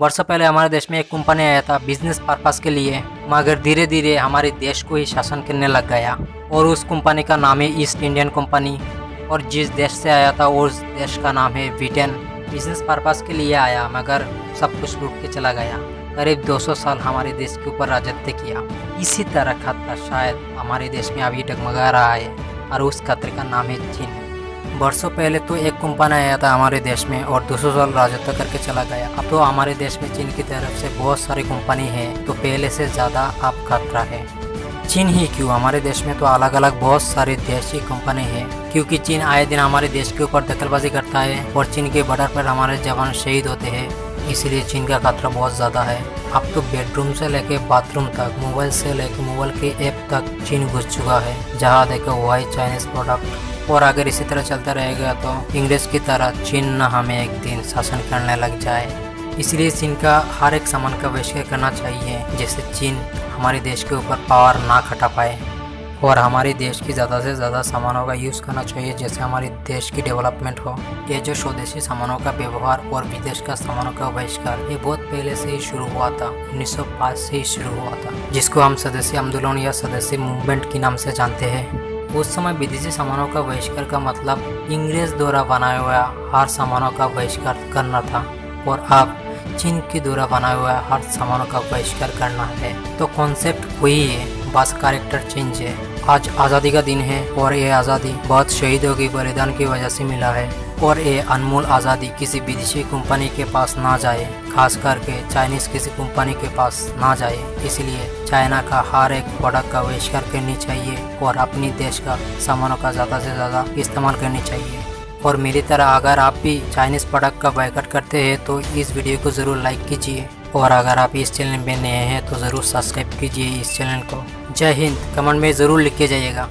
वर्षों पहले हमारे देश में एक कंपनी आया था बिजनेस पर्पस के लिए, मगर धीरे धीरे हमारे देश को ही शासन करने लग गया। और उस कंपनी का नाम है ईस्ट इंडियन कंपनी। और जिस देश से आया था उस देश का नाम है ब्रिटेन। बिजनेस पर्पस के लिए आया मगर सब कुछ लूट के चला गया। करीब 200 साल हमारे देश के ऊपर राजत्व किया। इसी तरह खतरा शायद हमारे देश में अभी डगमगा रहा है और उस खतरे का नाम है चीन। वर्षों पहले तो एक कंपनी आया था हमारे देश में और 200 साल राजत्व करके चला गया। अब तो हमारे देश में चीन की तरफ से बहुत सारी कंपनी है, तो पहले से ज़्यादा अब खतरा है। चीन ही क्यों, हमारे देश में तो अलग अलग बहुत सारे देशी कंपनी है, क्योंकि चीन आए दिन हमारे देश के ऊपर दखलबाजी करता है और चीन के बॉर्डर पर हमारे जवान शहीद होते हैं। इसलिए चीन का खतरा बहुत ज़्यादा है। अब तो बेडरूम से लेके बाथरूम तक, मोबाइल से लेके मोबाइल के ऐप तक चीन घुस चुका है। जहाँ देखो वही चाइनीज प्रोडक्ट। और अगर इसी तरह चलता रहेगा तो इंग्लिश की तरह चीन न हमें एक दिन शासन करने लग जाए। इसलिए चीन का हर एक सामान का बहिष्कार करना चाहिए, जिससे चीन हमारे देश के ऊपर पावर ना खटा पाए। और हमारे देश की ज़्यादा से ज़्यादा सामानों का यूज़ करना चाहिए, जैसे हमारे देश की डेवलपमेंट हो। ये जो स्वदेशी सामानों का व्यवहार और विदेश का सामानों का बहिष्कार, ये बहुत पहले से ही शुरू हुआ था। 1905 से ही शुरू हुआ था, जिसको हम स्वदेशी आंदोलन या स्वदेशी मूवमेंट के नाम से जानते हैं। उस समय विदेशी सामानों का बहिष्कार का मतलब इंग्रेज द्वारा बनाया हुआ हर सामानों का बहिष्कार करना था। और अब चीन के द्वारा बनाया हुआ हर सामानों का बहिष्कार करना है। तो कॉन्सेप्ट वही है, बस कैरेक्टर चेंज है। आज आज़ादी का दिन है और ये आज़ादी बहुत शहीदों के बलिदान की वजह से मिला है। और ये अनमोल आज़ादी किसी विदेशी कंपनी के पास ना जाए, खास करके चाइनीज़ किसी कंपनी के पास ना जाए। इसलिए चाइना का हर एक प्रोडक्ट का बहिष्कार करनी चाहिए और अपनी देश का सामानों का ज़्यादा से ज़्यादा इस्तेमाल करनी चाहिए। और मेरी तरह अगर आप भी चाइनीज़ प्रोडक्ट का बायकॉट करते हैं तो इस वीडियो को ज़रूर लाइक कीजिए। और अगर आप इस चैनल में नए हैं तो ज़रूर सब्सक्राइब कीजिए इस चैनल को। जय हिंद, कमेंट में ज़रूर लिख के जाइएगा।